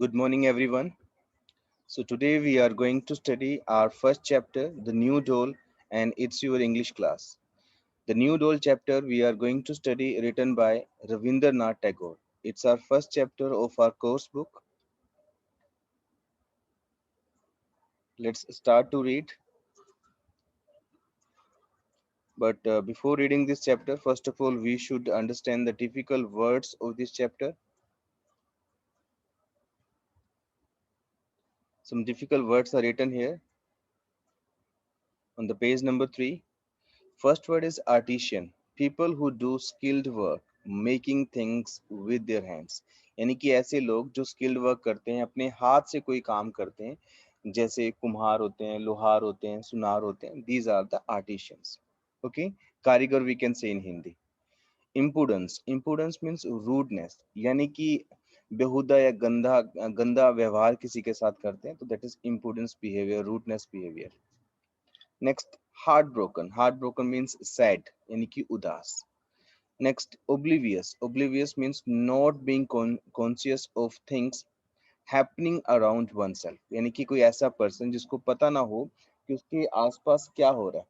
Good morning, everyone. So, today we are going to study our first chapter, The New Doll, and it's your English class. The New Doll chapter we are going to study, written by Ravindranath Tagore. It's our first chapter of our course book. Let's start to read. But before reading this chapter, first of all, we should understand the difficult words of this chapter. Some difficult words are written here on the page number 3. First word is artisan, people who do skilled work, making things with their hands. यानी कि ऐसे लोग जो skilled work करते हैं, अपने हाथ से कोई काम करते हैं, जैसे कुम्हार होते हैं, लोहार होते हैं, सुनार होते हैं. These are the artisans. Okay, कारीगर we can say in Hindi. Impudence, impudence means rudeness, यानी कि बेहुदा या गंदा गंदा व्यवहार किसी के साथ करते हैं, तो that is impudence behavior, rudeness behavior. Next, heartbroken. Heartbroken means sad, यानी कि उदास. Next, oblivious. Oblivious means not being conscious of things happening around oneself. यानी कि कोई ऐसा पर्सन जिसको पता ना हो कि उसके आसपास क्या हो रहा है.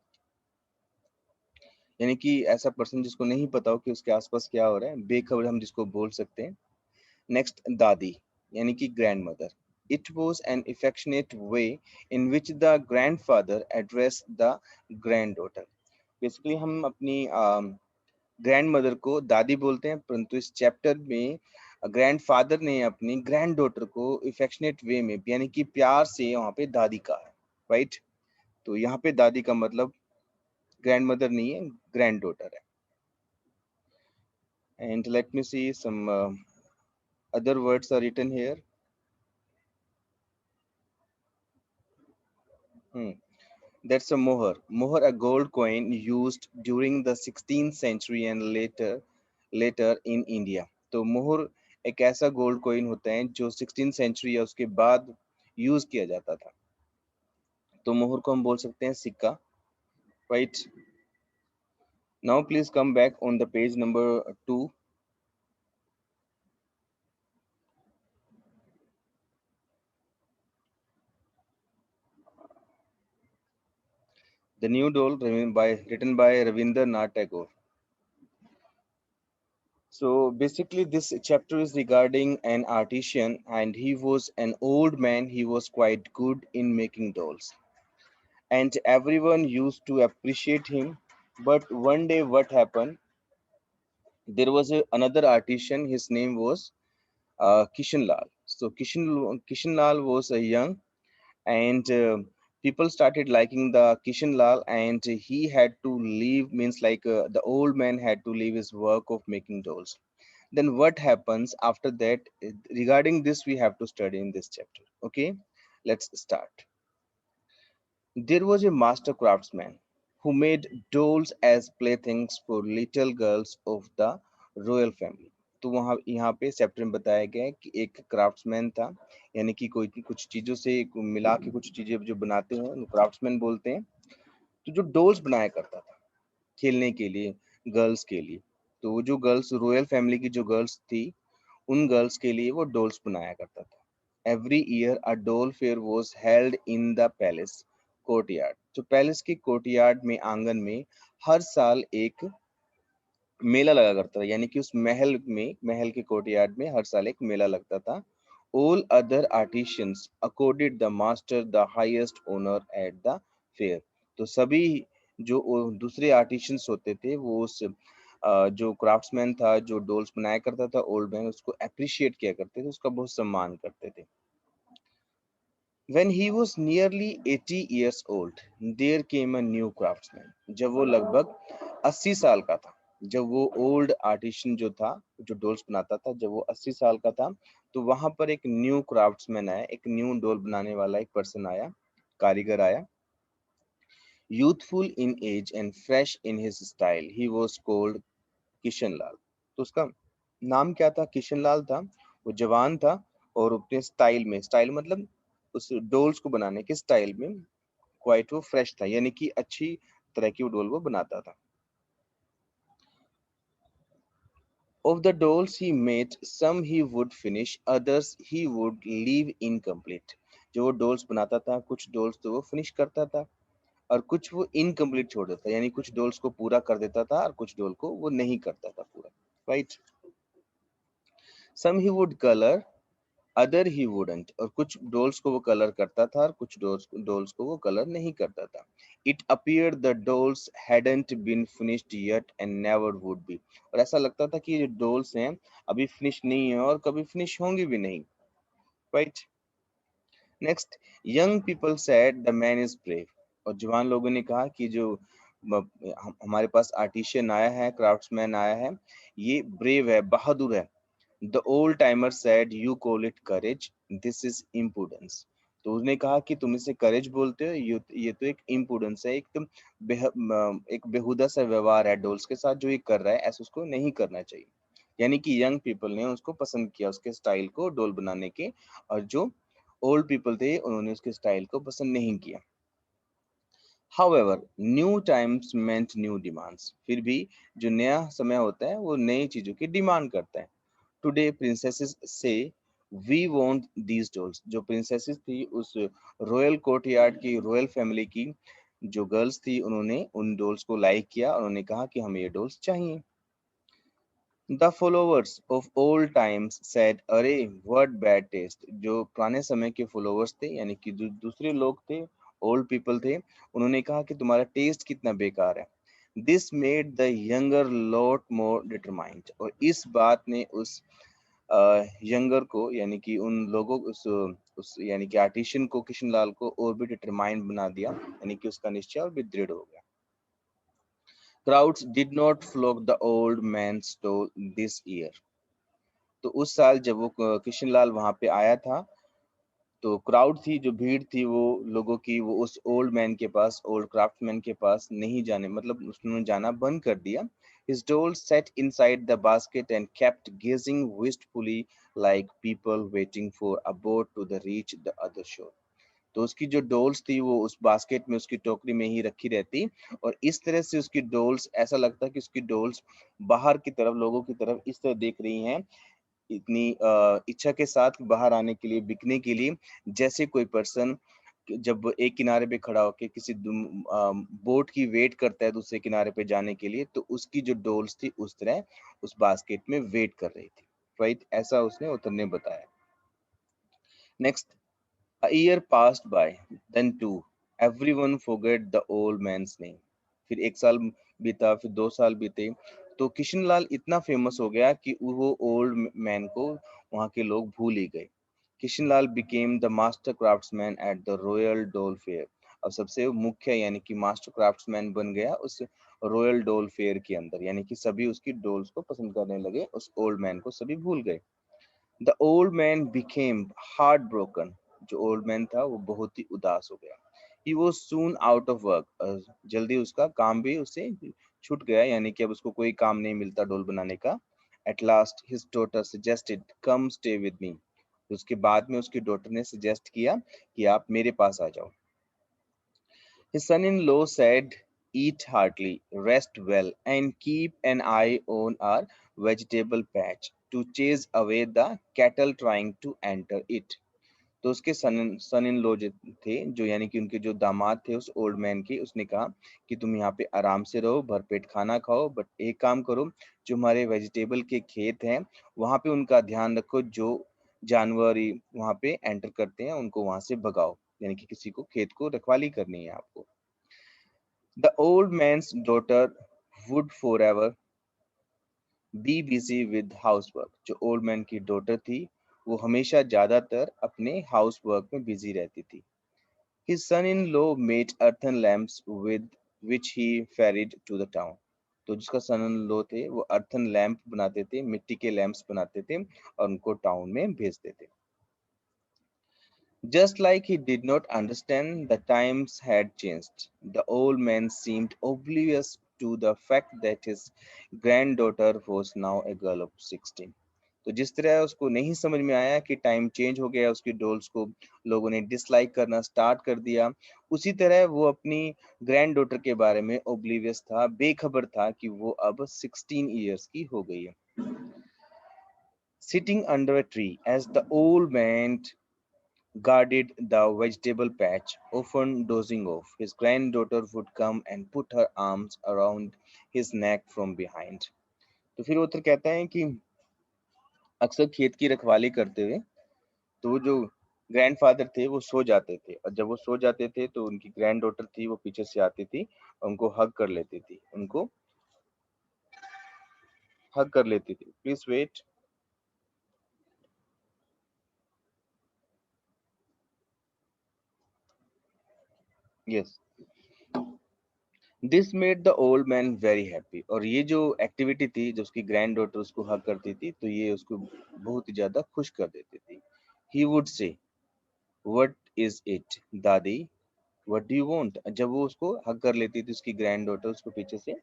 यानी कि ऐसा पर्सन जिसको नहीं पता हो कि उसके आसपास क्या हो रहा है, बेखबर हम जिसको बोल सकते हैं. Next, दादी यानी कि grandmother. It was an affectionate way in which the grandfather addressed the granddaughter. Basically हम अपनी ग्रैंड मदर को दादी बोलते हैं, परंतु इस चैप्टर में ग्रैंडफादर ने अपनी ग्रैंड डॉटर को इफेक्शनेट वे में यानी कि प्यार से वहां पे दादी कहा है, राइट. तो यहाँ पे दादी का मतलब ग्रैंड मदर नहीं है, ग्रैंड डॉटर है. And let me see some other words are written here. That's a moher. Moher, a gold coin used during the 16th century and later in India. तो मोहर एक ऐसा गोल्ड कॉइन होता है जो 16th सेंचुरी या उसके बाद यूज किया जाता था. तो मोहर को हम बोल सकते हैं सिक्का, right. Now please come back on the page number 2. The New Doll, written by Ravindranath Tagore. So basically, this chapter is regarding an artisan, and he was an old man. He was quite good in making dolls, and everyone used to appreciate him. But one day, what happened? There was another artisan. His name was Kishan Lal. So Kishan Lal was a young, and people started liking the Kishan Lal, and he had to leave. Means like the old man had to leave his work of making dolls. Then what happens after that? Regarding this, we have to study in this chapter. Okay, let's start. There was a master craftsman who made dolls as playthings for little girls of the royal family. तो वहाँ यहाँ पे chapter में बताया गया है कि एक क्राफ्ट्समैन था, यानी कि कोई कुछ चीजों से मिला के कुछ चीजें जो बनाते हैं क्राफ्ट्समैन बोलते हैं. तो जो डोल्स बनाया करता था खेलने के लिए, गर्ल्स के लिए. तो वो जो गर्ल्स रॉयल फैमिली की जो गर्ल्स थी, उन गर्ल्स के लिए वो डोल्स बनाया करता था. एवरी ईयर अ डोल fair was held in the palace courtyard. तो पैलेस के कोर्टयार्ड में, आंगन में, हर साल एक मेला लगा करता था. यानी कि उस महल के कोर्टयार्ड में हर साल एक मेला लगता था. All other artisans accorded the master the highest honour at the fair. तो सभी जो दूसरे आर्टिशियंस होते थे, वो उस जो क्राफ्ट्समैन था, जो डोल्स बनाया करता था, ओल्ड मैन, उसको अप्रिशिएट किया करते थे, उसका बहुत सम्मान करते थे. When he was nearly 80 years old, there came a new craftsman. जब वो लगभग 80 साल का था, जब वो ओल्ड आर्टिशियन जो था, जो डोल्स बनाता था, जब वो 80 साल का था, तो वहां पर एक न्यू क्राफ्ट्समैन आया, एक न्यू डोल बनाने वाला एक पर्सन आया, कारीगर आया. Youthful in age and fresh in his style, he was called Kishan Lal. तो उसका नाम क्या था? किशन लाल था. वो जवान था और अपने स्टाइल में, स्टाइल मतलब उस डोल्स को बनाने के स्टाइल में क्वाइट वो फ्रेश था, यानी कि अच्छी तरह की वो डोल वो बनाता था. Of the dolls he made, some he would finish, others he would leave incomplete. जो वो डोल्स बनाता था, कुछ डोल्स तो वो फिनिश करता था और कुछ वो इनकम्प्लीट छोड़ देता, यानी कुछ डोल्स को पूरा कर देता था और कुछ डोल को वो नहीं करता था पूरा, right. Some he would colour, other he wouldn't, और कुछ डोल्स को वो कलर करता था और कुछ डोल्स को वो कलर नहीं करता था. It appeared the dolls hadn't been finished yet and never would be, और ऐसा लगता था कि ये जो डोल्स हैं अभी फिनिश नहीं है और कभी फिनिश होंगी भी नहीं, right. Next, young people said the man is brave, और जवान लोगों ने कहा कि जो हमारे पास आर्टिशियन आया है, क्राफ्ट्समैन आया है, ये ब्रेव है, बहादुर है. The old timer said, "You call it courage. This is impudence." तो उसने कहा कि तुम इसे करेज बोलते हो, ये तो एक इम्पुडेंस है, एक बेहुदा सा व्यवहार है डोल्स के साथ जो ये कर रहा है, ऐसा उसको नहीं करना चाहिए. यानी कि यंग पीपल ने उसको पसंद किया, उसके स्टाइल को डोल बनाने के, और जो ओल्ड पीपल थे उन्होंने उसके स्टाइल को पसंद नहीं किया. However, new times meant new demands. फिर भी जो नया समय होता है वो नई चीजों की डिमांड करता है. Today princesses say we want these dolls. जो princesses थी उस रॉयल कोर्टयार्ड की, रॉयल फैमिली की जो गर्ल्स थी, उन्होंने उन डॉल्स को लाइक किया, उन्होंने कहा कि हमें ये डॉल्स चाहिए. The followers of old times said, अरे व्हाट बैड टेस्ट. जो पुराने समय के फॉलोवर्स थे, यानी कि जो दूसरे लोग थे, ओल्ड पीपल थे, उन्होंने कहा कि तुम्हारा टेस्ट कितना बेकार है. This made the younger lot more determined, और इस बात ने उस यंगर को, यानी कि उन लोगों उस यानी कि आर्टिशियन को, किशनलाल को और भी डिटरमाइंड बना दिया, यानी कि उसका निश्चय और भी दृढ़ हो गया. Crowds did not flock the old man stall this year. तो उस साल जब वो किशनलाल वहां पे आया था, तो क्राउड थी, जो भीड़ थी वो लोगों की, वो उस ओल्ड मैन के पास, ओल्ड क्राफ्टमैन के पास नहीं जाने, मतलब उसने जाना बंद कर दिया. His doll sat inside the basket and kept gazing wistfully like people waiting for a boat to the reach the other shore. तो उसकी जो डोल्स थी वो उस बास्केट में, उसकी टोकरी में ही रखी रहती, और इस तरह से उसकी डोल्स, ऐसा लगता कि उसकी डोल्स बाहर की तरफ, लोगों की तरफ इस तरह देख रही हैं, इतनी इच्छा के साथ बाहर आने के लिए, बिकने के लिए, जैसे कोई पर्सन जब एक किनारे पे खड़ा होकर किसी बोट की वेट करता है दूसरे किनारे पे जाने के लिए, तो उसकी जो डोल्स थी उस तरह उस बास्केट में वेट कर रही थी, राइट. ऐसा उसने उत्तर ने बताया. Next, a year passed by, then two. Everyone forget the old man's name. फिर एक साल बीता, फिर 2 साल बीते, तो किशनलाल इतना फेमस हो गया कि वो ओल्ड मैन को वहाँ के लोग भूल ही गए. Kishanlal became the master craftsman at the Royal Doll Fair. अब सबसे मुख्य, यानी कि मास्टर क्राफ्ट्समैन बन गया उस रॉयल डोल फेयर के अंदर, यानी कि सभी उसकी डोल्स को पसंद करने लगे, उस ओल्ड मैन को सभी भूल गए. The old man became heart broken. जो ओल्ड मैन था वो बहुत ही उदास हो गया. He was soon out of work. जल्दी उसका काम भी उससे छूट गया, यानी कि अब उसको कोई काम नहीं मिलता डोल बनाने का. At last his daughter suggested, come stay with me. उसके बाद में उसकी डॉटर ने सजेस्ट किया कि आप मेरे पास आ जाओ. His son-in-law said, "Eat heartily, rest well, and keep an eye on our vegetable patch to chase away the cattle trying to enter it." तो उसके सन इन लॉ थे, जो यानी कि उनके जो दामाद थे उस ओल्ड मैन के, उसने कहा कि तुम यहाँ पे आराम से रहो, भरपेट खाना खाओ, बट एक काम करो, जो हमारे वेजिटेबल के खेत हैं वहां पे उनका ध्यान रखो, जो जानवर वहां पे एंटर करते हैं उनको वहां से भगाओ, यानी कि किसी को खेत को रखवाली करनी है आपको. The old man's daughter would forever be busy with housework. जो ओल्ड मैन की डॉटर थी वो हमेशा ज्यादातर अपने हाउस वर्क में बिजी रहती थी. His son-in-law made earthen lamps with which he ferried to the town. तो जिसका सन इन लॉ थे वो अर्थन लैंप बनाते थे, मिट्टी के लैंप्स बनाते थे और उनको टाउन में भेजते थे. Just like he did not understand the times had changed, the old man seemed oblivious to the fact that his granddaughter was now a girl of 16. तो जिस तरह उसको नहीं समझ में आया कि टाइम चेंज हो गया, उसकी डॉल्स को लोगों ने डिसलाइक करना स्टार्ट कर दिया, उसी तरह वो अपनी ग्रैंड डॉटर के बारे में ओब्लिवियस था, बेखबर था कि वो अब 16 ईयर्स की हो गई है. Sitting under a tree, as the old man guarded the vegetable patch, often dozing off, his granddaughter would come and put her arms around his neck from behind. तो फिर ऑथर कहता है कि अक्सर खेत की रखवाली करते हुए तो वो जो ग्रैंडफादर थे वो सो जाते थे, और जब वो सो जाते थे तो उनकी ग्रैंड डॉटर थी वो पीछे से आती थी और उनको हग कर लेती थी, उनको हग कर लेती थी। Please wait. Yes, this made the old man very happy. और ये जो एक्टिविटी थी जो उसकी ग्रैंड डॉटर उसको हग करती थी तो ये उसको बहुत ही ज्यादा खुश कर देती थी। He would say, what is it दादी, व्हाट डू यू वांट। जब वो उसको हग कर लेती थी उसकी ग्रैंड डॉटर उसको पीछे से,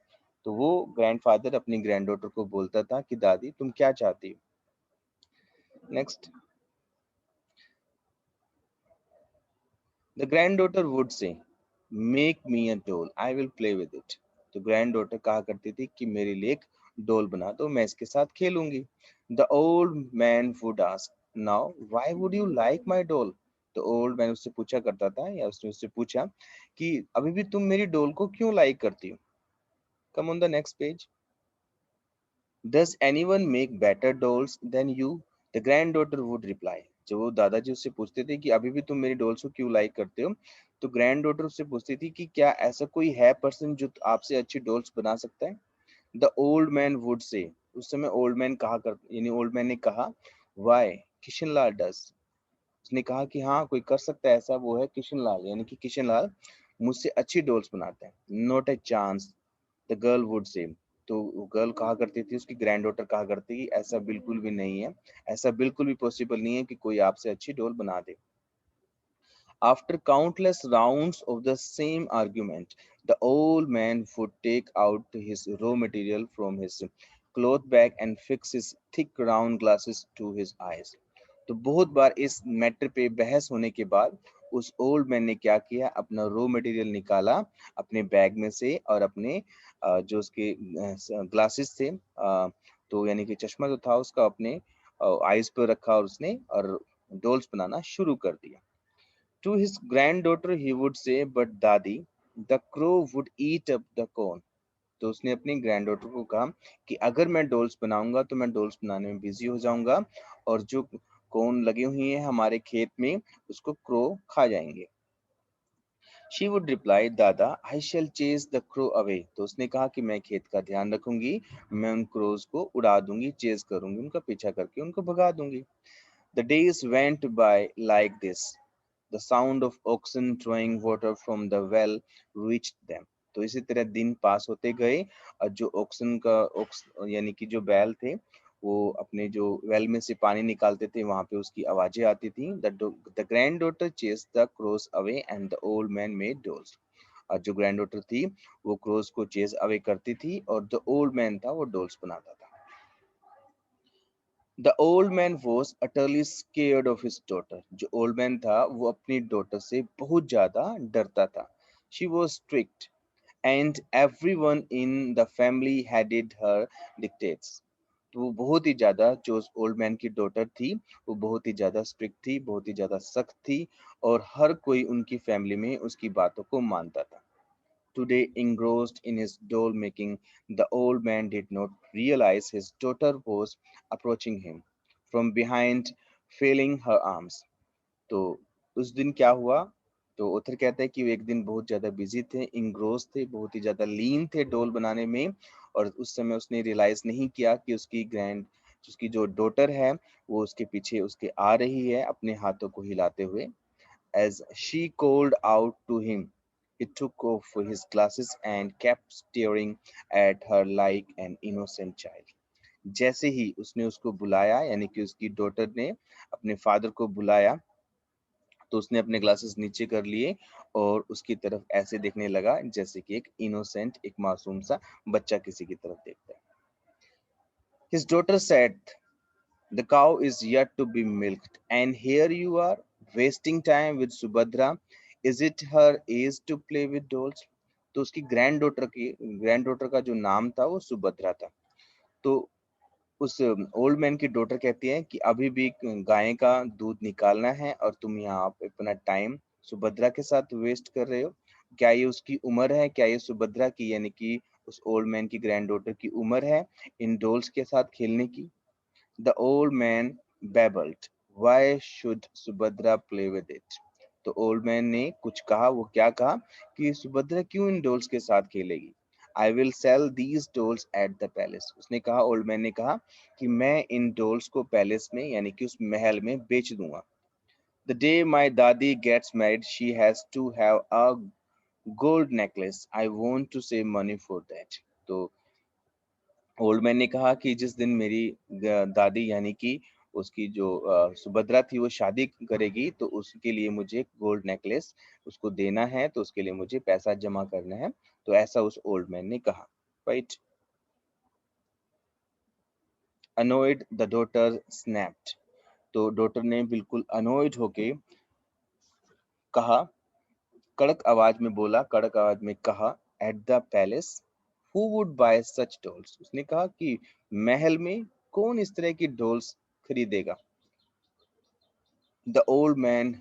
तो वो ग्रैंडफादर अपनी ग्रैंड डॉटर को बोलता था कि दादी तुम क्या चाहती हो। Next, the grand daughter would say, make me a doll, I will play with it. तो ग्रैंड डॉटर कहा करती थी कि मेरे लिए एक डॉल बना दो, मैं इसके साथ खेलूंगी। The old man would ask, now why would you like my doll. तो ओल्ड मैन उससे पूछा करता था, या उसने उससे पूछा कि अभी भी तुम मेरी डॉल को क्यों लाइक करती हो। Come on the next page. Does anyone make better dolls than you? The granddaughter would reply. जब वो दादाजी उससे पूछते थे कि अभी भी तुम मेरी डॉल्स को क्यों लाइक करते हो, तो ग्रैंड डॉटर उससे पूछती थी कि क्या ऐसा कोई है पर्सन जो आपसे अच्छी डॉल्स बना सकता है। The old man would say, उस समय ओल्ड मैन कहा कर, यानी ओल्ड मैन ने कहा, वाई, किशन लाल डस। उसने कहा कि हाँ कोई कर सकता है ऐसा, वो है किशन लाल, यानी कि किशन लाल मुझसे अच्छी डॉल्स बनाते हैं। Not a chance, the girl would say. तो वो गर्ल कहा करती थी, उसकी ग्रैंड डॉटर कहा करती थी, ऐसा बिल्कुल भी नहीं है, ऐसा बिल्कुल भी पॉसिबल नहीं है कि कोई आपसे अच्छी डॉल बना दे। After countless rounds of the same argument, the old man would take out his raw material from his cloth bag and fix his thick round glasses to his eyes. तो बहुत बार इस मैटर पे बहस होने के बाद उस ओल्ड मैन ने क्या किया, अपना रॉ मटेरियल निकाला अपने बैग में से, और अपने जो उसके ग्लासेस थे, तो यानी कि चश्मा जो था उसका अपने आईज पर रखा, और उसने और डॉल्स बनाना शुरू कर दिया। To his granddaughter he would say, but Dadi, the crow would eat up the corn. तो उसने अपनी ग्रैंड डॉटर को कहा कि अगर मैं डॉल्स बनाऊंगा तो मैं डॉल्स बनाने में बिजी हो जाऊंगा, और जो कॉर्न लगी हुई है हमारे खेत में उसको क्रो खा जाएंगे। शी वुड रिप्लाई, दादा आई शैल चेज द क्रो अवे। तो उसने कहा कि मैं खेत का ध्यान रखूंगी, मैं उन क्रोज को उड़ा दूंगी, चेज करूंगी, उनका पीछा करके उनको भगा दूंगी। The days went by like this. The sound of oxen drawing water from the well reached them. तो इसी तरह दिन पास होते गए, और जो ऑक्सन का ऑक्स यानी कि जो बैल थे वो अपने जो वेल में से पानी निकालते थे वहां पे उसकी आवाजें आती थी। The grand daughter chase the cross away and the old man made doles. और जो ग्रैंड डॉटर थी वो क्रोस को चेस अवे करती थी, और जो ओल्ड मैन था वो डोल्स बनाता था। The old man was utterly scared of his daughter. जो ओल्ड मैन था वो अपनी डॉटर से बहुत ज्यादा डरता था। She was strict and everyone in the family headed her dictates. तो वो बहुत ही ज्यादा, जो ओल्ड मैन की डॉटर थी वो बहुत ही ज्यादा स्ट्रिक्ट थी, बहुत ही ज्यादा सख्त थी, और हर कोई उनकी फैमिली में उसकी बातों को मानता था। Today, engrossed in his doll making, the old man did not realize his daughter was approaching him from behind, flailing her arms. तो उस दिन क्या हुआ, तो उथर कहता है कि वो एक दिन बहुत ज्यादा बिजी थे, इंग्रोस थे, बहुत ही ज्यादा लीन थे डोल बनाने में, और उस समय उसने रियलाइज नहीं किया कि उसकी जो डॉटर है वो उसके पीछे उसके आ रही है अपने हाथों को हिलाते हुए। As she called out to him, he took off his glasses and kept staring at her like an innocent child. जैसे ही उसने उसको बुलाया, यानी कि उसकी डॉटर ने अपने फादर को बुलाया, तो उसने अपने ग्लासेस नीचे कर लिए और उसकी तरफ ऐसे देखने लगा जैसे कि एक इनोसेंट, एक मासूम सा बच्चा किसी की तरफ देखता है। His daughter said, the cow is yet to be milked, and here you are wasting time with Subhadra. Is it her age to play with dolls? तो उसकी ग्रैंड डॉटर का जो नाम था वो सुभद्रा था। तो उस ओल्ड मैन की डॉटर कहती है कि अभी भी गाय का दूध निकालना है और तुम यहाँ पे अपना टाइम सुभद्रा के साथ वेस्ट कर रहे हो। क्या ये उसकी उम्र है? क्या ये सुभद्रा की यानी कि उस ओल्ड मैन की ग्रैंड डॉटर की उम्र है इन डॉल्स के साथ खेलने की? The old man babbled, "Why should Subhadra play with it?" तो ओल्ड मैन ने कुछ कहा। वो क्या कहा कि सुभद्रा क्यों इन डॉल्स के साथ खेलेगी? I will sell these dolls at the palace. उसने कहा, ओल्ड मैन ने कहा कि मैं इन डॉल्स को पैलेस में यानी कि उस महल में बेच दूंगा। The day my dadi gets married, she has to have a gold necklace. I want to save money for that. तो ओल्ड मैन ने कहा कि जिस दिन मेरी दादी यानी कि उसकी जो सुभद्रा थी वो शादी करेगी तो उसके लिए मुझे गोल्ड नेकलेस उसको देना है, तो उसके लिए मुझे पैसा जमा करना है। तो ऐसा उस ओल्ड मैन ने कहा। राइट। अनोयड the daughter snapped. तो डॉटर ने बिल्कुल अनोयड होके कहा, कड़क आवाज में बोला, कड़क आवाज में कहा, eight the palace who would buy such dolls. उसने कहा कि महल में कौन इस तरह की डॉल्स खरीदेगा? The old man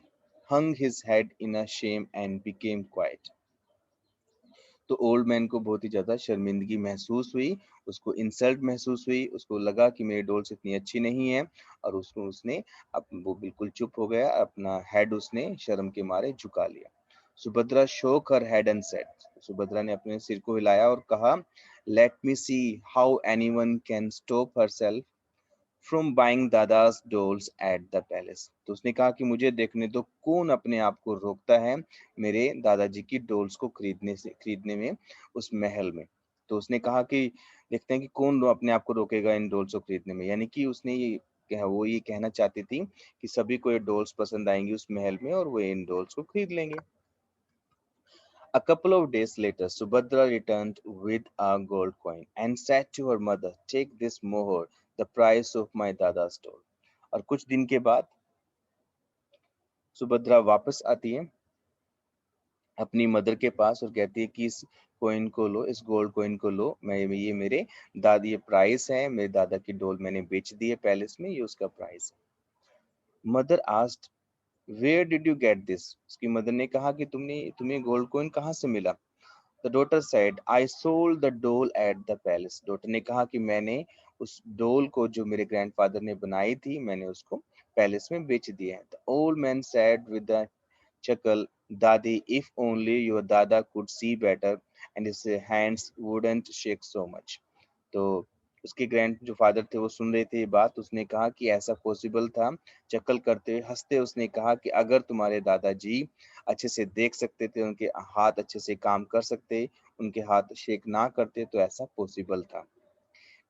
hung his head in a shame and became quiet. तो ओल्ड मैन को बहुत ही ज्यादा शर्मिंदगी महसूस हुई, उसको इंसल्ट महसूस हुई, उसको लगा कि मेरी डोल्स इतनी अच्छी नहीं है और उसको उसने वो बिल्कुल चुप हो गया, अपना हेड उसने शर्म के मारे झुका लिया। Subhadra shook her head and said, Subhadra ने अपने सिर को हिलाया और कहा, let me see how anyone can stop herself from buying dada's dolls at the palace. तो उसने कहा कि मुझे देखने दो कौन अपने आप को रोकता है मेरे दादाजी की डॉल्स को खरीदने में उस महल में। तो उसने कहा कि देखते हैं कि कौन अपने आप को रोकेगा इन डॉल्स को खरीदने में, यानी कि उसने वो ये कहना चाहती थी कि सभी को ये डॉल्स पसंद आएंगी उस महल में और वो इन डॉल्स को खरीद लेंगे। A couple of days later, Subhadra returned with a gold coin and said to her mother, "Take this mohor, the price of my dada's doll." और कुछ दिन के बाद सुभद्रा वापस आती है अपनी मदर के पास और कहती है कि इस कॉइन को लो, इस गोल्ड कॉइन को लो, मैं ये मेरे दादी ये प्राइस है, मेरे दादा की डोल मैंने बेच दी है पैलेस में, ये उसका प्राइस है। Mother asked, where did you get this? उसकी मदर ने कहा कि तुम्हें गोल्ड कॉइन कहाँ से मिला? The daughter said, I sold the doll at the palace. Daughter ने कहा कि मैंने उस डोल को जो मेरे ग्रैंडफादर ने बनाई थी, मैंने उसको पैलेस में बेच दिया है। The old man said with a chuckle, Dadi, if only your dada could see better and his hands wouldn't shake so much. तो उसके ग्रैंड जो फादर थे वो सुन रहे थे ये बात। उसने कहा कि ऐसा पॉसिबल था। चकल करते हुए हंसते उसने कहा कि अगर तुम्हारे दादाजी अच्छे से देख सकते थे, उनके हाथ अच्छे से काम कर सकते, उनके हाथ शेक ना करते तो ऐसा पॉसिबल था।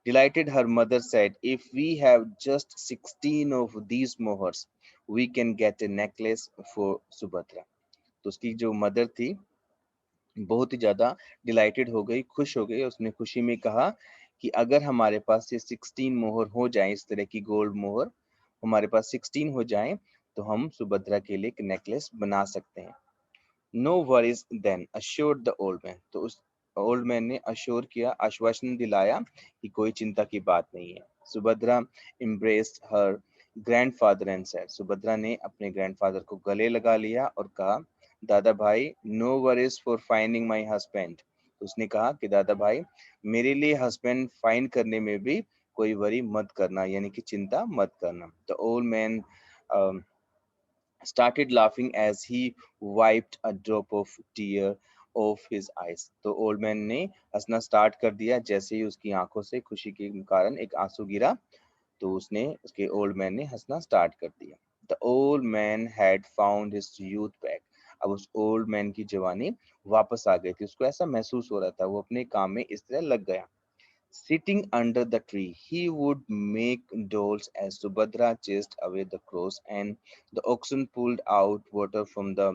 Delighted, her mother said, if we have just 16 of these mohurs, we can get a necklace for Subhadra. तो उसकी जो मदर थी बहुत ही ज्यादा डिलाइटेड हो गई, खुश हो गई। उसने खुशी में कहा कि अगर हमारे पास ये 16 मोहर हो जाए, इस तरह की गोल्ड मोहर हमारे पास 16 हो जाए तो हम सुभद्रा के लिए एक नेकलेस बना सकते हैं। No worries then assured the old man. तो उस ओल्ड मैन ने अश्योर किया, आश्वासन दिलाया कि कोई चिंता की बात नहीं है। Subhadra embraced her grandfather and said, Subhadra ने अपने ग्रैंडफादर को गले लगा लिया और कहा, दादा भाई, no worries for finding my husband. उसने कहा कि दादा भाई, मेरे लिए हस्बैंड फाइंड करने में भी कोई वरी मत करना, यानी कि चिंता मत करना। The old man started laughing as he wiped a drop of tear off his eyes। तो ओल्ड मैन ने हंसना स्टार्ट कर दिया जैसे ही उसकी आंखों से खुशी के कारण एक आंसू गिरा। तो उसने उसके ओल्ड मैन ने हंसना स्टार्ट कर दिया। The old man had found his youth back. अब उस ओल्ड मैन की जवानी वापस आ गई थी, उसको ऐसा महसूस हो रहा था, वो अपने काम में इस तरह लग गया। Sitting under the tree, he would make dolls as Subhadra chased away the crows and the oxen pulled out water from the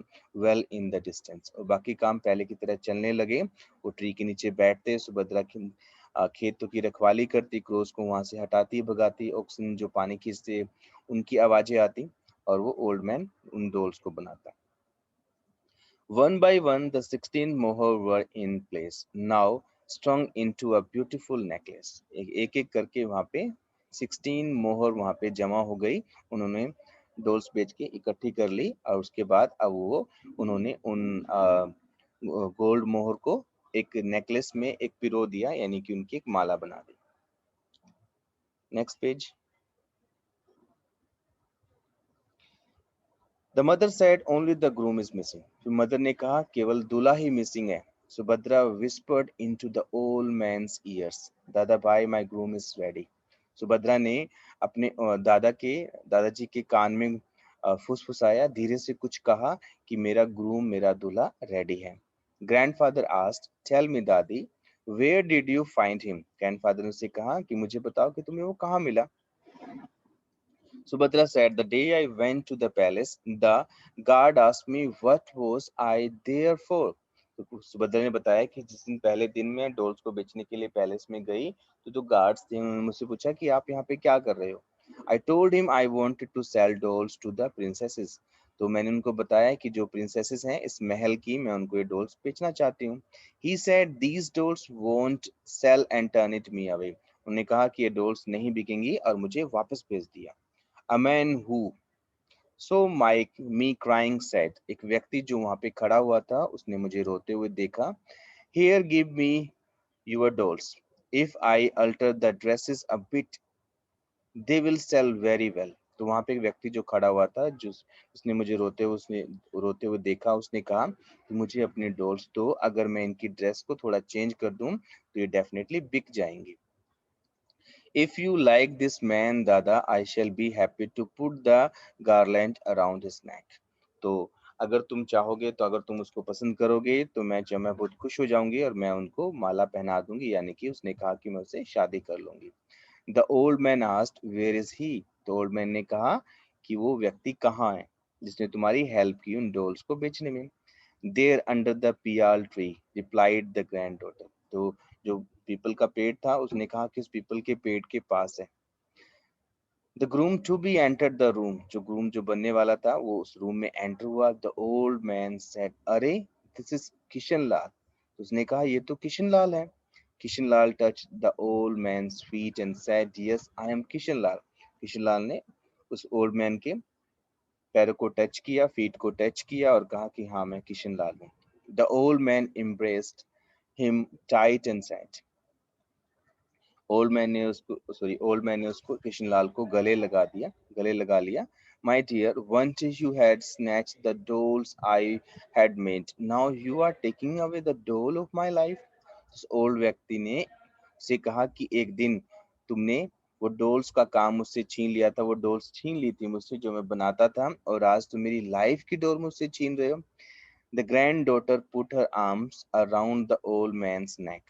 well in the distance। और बाकी काम पहले की तरह चलने लगे। वो ट्री के नीचे बैठते, सुभद्रा की खेतों की रखवाली करती, क्रोज को वहां से हटाती भगाती, ऑक्सन जो पानी खींचते उनकी आवाजें आती और वो ओल्ड मैन उन डोल्स को बनाता। One by one, the 16 moher were in place, now strung into a beautiful necklace। एक एक करके वहां पे 16 मोहर वहां पे जमा हो गई। उन्होंने डॉल्स बेच के इकट्ठी कर ली और उसके बाद अब वो उन्होंने उन गोल्ड मोहर को एक नेकलेस में एक पिरो दिया, यानी कि उनकी एक माला बना दी। Next page. The mother said only the groom is missing. फिर मदर ने कहा केवल दूल्हा ही मिसिंग है। Subhadra whispered into the old man's ears, dada bhai my groom is ready. Subhadra ने अपने दादाजी के कान में फुसफुसाया, धीरे से कुछ कहा कि मेरा ग्रूम, मेरा दूल्हा रेडी है। ग्रैंडफादर आस्क्ड, टेल मी दादी, where did you find him. Grandfather ने उससे कहा कि मुझे बताओ कि तुम्हें वो कहाँ मिला। Subhadra said, the day I went to the palace, the guard asked me what was I there for. तो सुभद्रा ने बताया कि जिस दिन पहले दिन मैं डॉल्स को बेचने के लिए पैलेस में गई, तो जो गार्ड्स थे उन्होंने मुझसे पूछा कि आप यहाँ पे क्या कर रहे हो। I told him I wanted to sell dolls to the princesses. तो मैंने उनको बताया कि जो प्रिंसेसेस हैं इस महल की, मैं उनको ये डॉल्स बेचना चाहती हूँ। He said these dolls won't sell and turn it me away. उन्होंने कहा कि ये डॉल्स नहीं बिकेंगी और मुझे वापस भेज दिया। A man who saw me crying said, एक व्यक्ति जो वहां पे खड़ा हुआ था उसने मुझे रोते हुए देखा। Here, give me your dolls. If I alter the dresses a bit, they will sell very well. तो वहां पे एक व्यक्ति जो खड़ा हुआ था, जो उसने मुझे रोते हुए देखा, उसने कहा कि मुझे अपने डॉल्स दो, अगर मैं इनकी ड्रेस को थोड़ा चेंज कर दूं तो ये डेफिनेटली बिक जाएंगी। If you like this man, Dada, I shall be happy to put the garland around his neck. तो अगर तुम चाहोगे, तो अगर तुम उसको पसंद करोगे, तो मैं बहुत खुश हो जाऊंगी और मैं उनको माला पहना दूंगी, यानी कि उसने कहा कि मैं उससे शादी कर लूंगी। The old man asked, where is he? तो ओल्ड मैन ने कहा कि वो व्यक्ति कहाँ है जिसने तुम्हारी हेल्प की उन डॉल्स को बेचने में। There under the peal tree, replied the granddaughter. तो जो पीपल का पेड़ था, उसने कहा कि इस पीपल के पेड़ के पास है। The groom to be entered the room, जो ग्रूम जो बनने वाला था वो उस रूम में एंटर हुआ। The old man said, अरे this is किशन लाल। उसने कहा ये तो किशन लाल है। Kishan Lal touched the old man's feet and said, yes, I am Kishan Lal. Kishan Lal ने उस ओल्ड मैन के पैरों को टच किया, फीट को टच किया और कहा कि हाँ मैं किशन लाल हूँ। The old man embraced him tight and said, old man ने उसको कृष्णलाल को गले लगा लिया। My dear, once you had snatched the dolls I had made, now you are taking away the doll of my life. उस old व्यक्ति ने से कहा कि एक दिन तुमने वो डॉल्स का काम मुझसे छीन लिया था, वो डॉल्स छीन ली थी मुझसे जो मैं बनाता था, और आज तुम मेरी लाइफ की डॉल मुझसे छीन रहे हो। The granddaughter put her arms around the old man's neck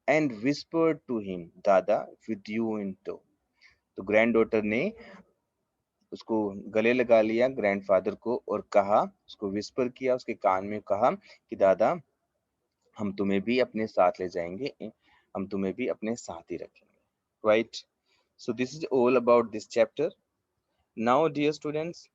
and whispered to him, Dada, with you in tow. तो ग्रैंड डॉटर ने उसको गले लगा लिया, ग्रैंडफादर को, और कहा, उसको विस्पर किया, उसके कान में कहा कि दादा, हम तुम्हें भी अपने साथ ले जाएंगे, हम तुम्हें भी अपने साथ ही रखेंगे। Right? So this is all about this chapter. Now, dear students,